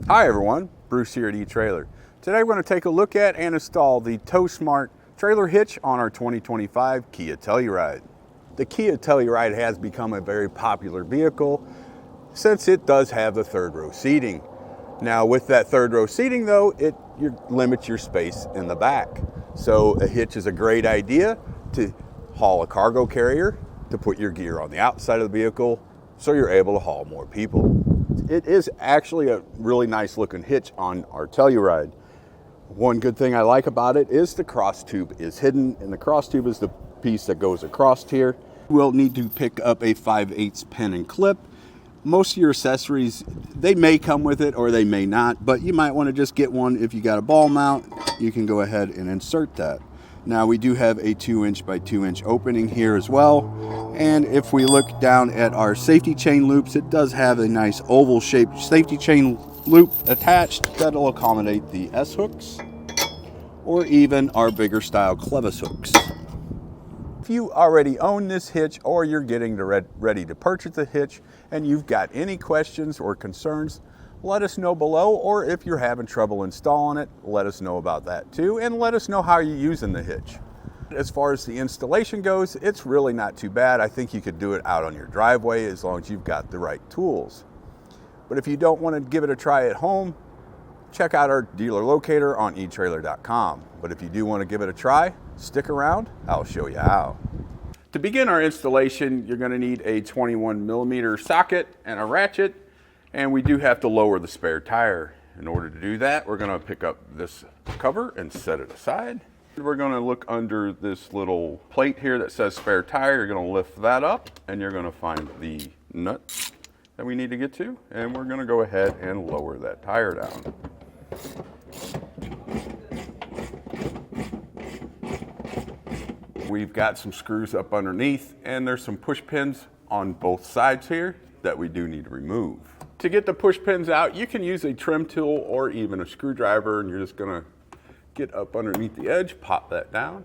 Hi everyone, Bruce here at eTrailer. Today we're going to take a look at and install the TowSmart Trailer Hitch on our 2025 Kia Telluride. The Kia Telluride has become a very popular vehicle since it does have the third row seating. Now with that third row seating though, it limits your space in the back. So a hitch is a great idea to haul a cargo carrier, to put your gear on the outside of the vehicle so you're able to haul more people. It is actually a really nice looking hitch on our Telluride. One good thing I like about it is the cross tube is hidden, and the cross tube is the piece that goes across here. We'll need to pick up a 5/8 pin and clip. Most of your accessories, they may come with it or they may not, but you might want to just get one. If you got a ball mount, you can go ahead and insert that. Now we do have a 2" by 2" opening here as well. And if we look down at our safety chain loops, it does have a nice oval shaped safety chain loop attached that'll accommodate the S hooks or even our bigger style clevis hooks. If you already own this hitch or you're getting ready to purchase the hitch and you've got any questions or concerns, let us know below, or if you're having trouble installing it, let us know about that too, and let us know how you're using the hitch. As far as the installation goes, it's really not too bad. I think you could do it out on your driveway as long as you've got the right tools. But if you don't want to give it a try at home, check out our dealer locator on etrailer.com. But if you do want to give it a try, stick around, I'll show you how. To begin our installation, you're going to need a 21mm socket and a ratchet. And we do have to lower the spare tire. In order to do that, we're going to pick up this cover and set it aside. We're going to look under this little plate here that says spare tire. You're going to lift that up and you're going to find the nut that we need to get to. And we're going to go ahead and lower that tire down. We've got some screws up underneath and there's some push pins on both sides here that we do need to remove. To get the push pins out, you can use a trim tool or even a screwdriver, and you're just gonna get up underneath the edge, pop that down,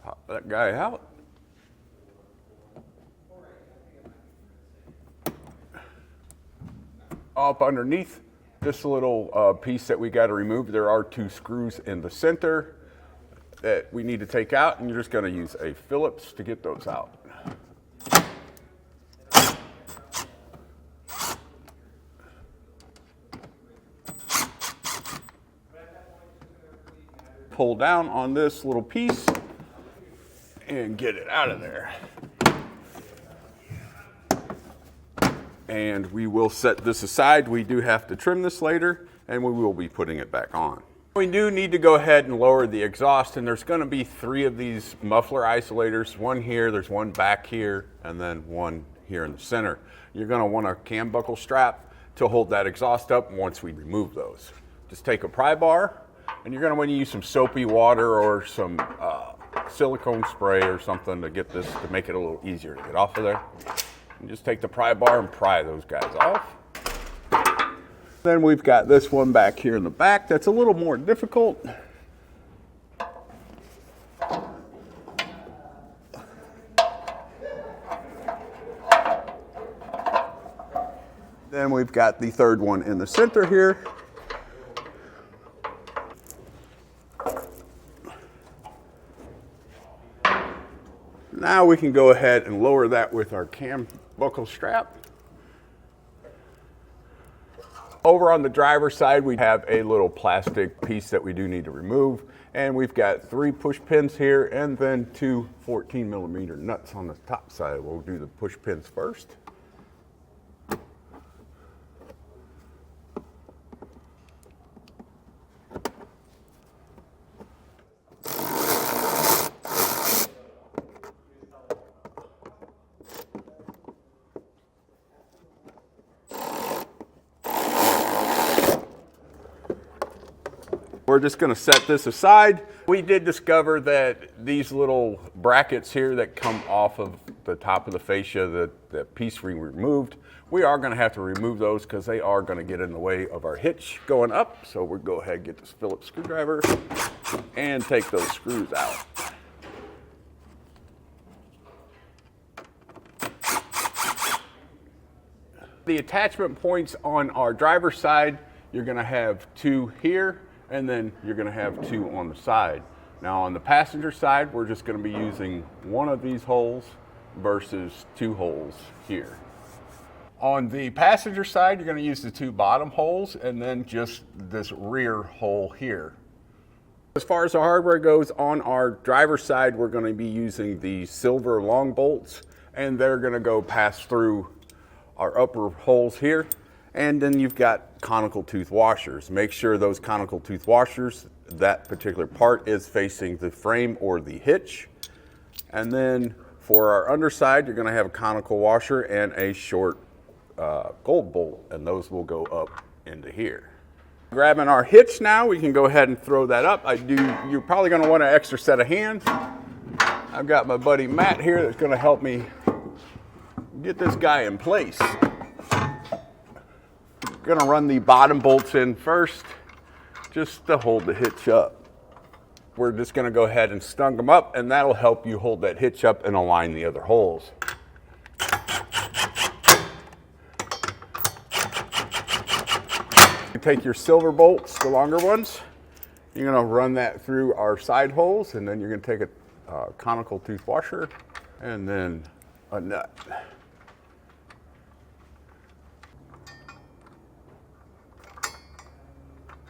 pop that guy out. Up underneath this little piece that we gotta remove, there are 2 screws in the center that we need to take out, and you're just gonna use a Phillips to get those out. Pull down on this little piece and get it out of there. And we will set this aside. We do have to trim this later, and we will be putting it back on. We do need to go ahead and lower the exhaust, and there's going to be 3 of these muffler isolators. One here, there's one back here, and then one here in the center. You're going to want a cam buckle strap to hold that exhaust up once we remove those. Just take a pry bar, and you're going to want to use some soapy water or some silicone spray or something to get this, to make it a little easier to get off of there. And just take the pry bar and pry those guys off. Then we've got this one back here in the back that's a little more difficult. Then we've got the third one in the center here. Now we can go ahead and lower that with our cam buckle strap. Over on the driver's side, we have a little plastic piece that we do need to remove. And we've got 3 push pins here and then 2 14mm nuts on the top side. We'll do the push pins first. We're just going to set this aside. We did discover that these little brackets here that come off of the top of the fascia, the piece we removed, we are going to have to remove those because they are going to get in the way of our hitch going up. So we'll go ahead and get this Phillips screwdriver and take those screws out. The attachment points on our driver's side, you're gonna have 2 here, and then you're gonna have 2 on the side. Now on the passenger side, we're just gonna be using 1 of these holes versus 2 holes here. On the passenger side, you're gonna use the 2 bottom holes and then just this rear hole here. As far as the hardware goes, on our driver's side, we're gonna be using the silver long bolts, and they're gonna go pass through our upper holes here. And then you've got conical tooth washers. Make sure those conical tooth washers, that particular part is facing the frame or the hitch. And then for our underside, you're gonna have a conical washer and a short gold bolt, and those will go up into here. Grabbing our hitch now, we can go ahead and throw that up. You're probably gonna want an extra set of hands. I've got my buddy Matt here that's gonna help me get this guy in place. Gonna run the bottom bolts in first, just to hold the hitch up. We're just gonna go ahead and snug them up, and that'll help you hold that hitch up and align the other holes. You take your silver bolts, the longer ones, you're gonna run that through our side holes, and then you're gonna take a conical tooth washer and then a nut.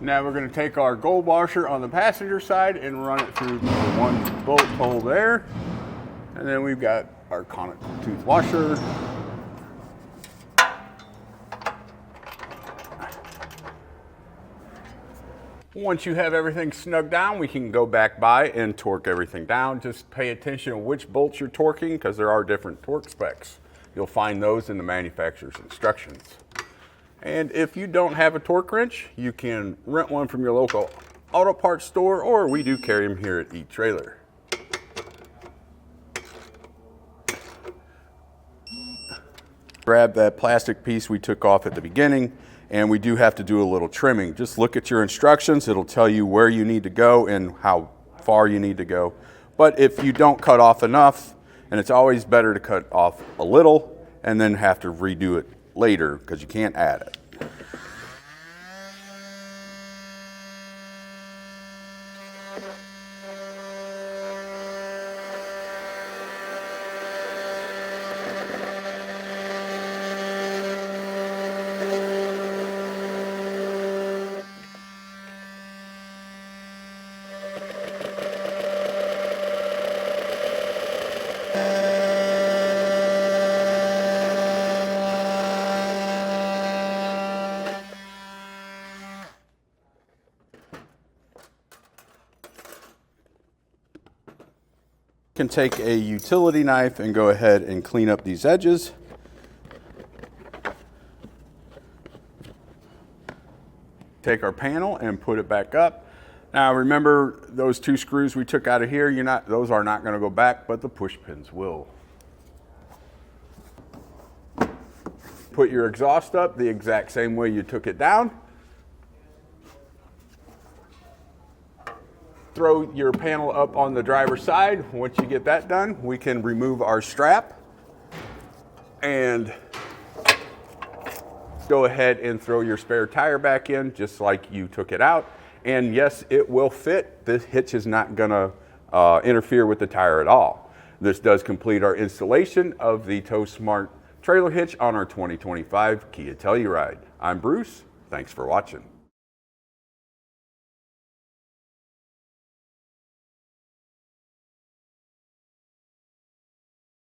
Now we're going to take our gold washer on the passenger side and run it through the 1 bolt hole there. And then we've got our conical tooth washer. Once you have everything snugged down, we can go back by and torque everything down. Just pay attention to which bolts you're torquing, because there are different torque specs. You'll find those in the manufacturer's instructions. And if you don't have a torque wrench, you can rent one from your local auto parts store, or we do carry them here at eTrailer. Grab that plastic piece we took off at the beginning, and we do have to do a little trimming. Just look at your instructions. It'll tell you where you need to go and how far you need to go. But if you don't cut off enough, and it's always better to cut off a little and then have to redo it later, because you can't add it. Can take a utility knife and go ahead and clean up these edges. Take our panel and put it back up. Now remember, those 2 screws we took out of here, those are not going to go back, but the push pins will. Put your exhaust up the exact same way you took it down. Throw your panel up on the driver's side. Once you get that done, we can remove our strap and go ahead and throw your spare tire back in just like you took it out. And yes, it will fit. This hitch is not gonna interfere with the tire at all. This does complete our installation of the TowSmart Trailer Hitch on our 2025 Kia Telluride. I'm Bruce, thanks for watching.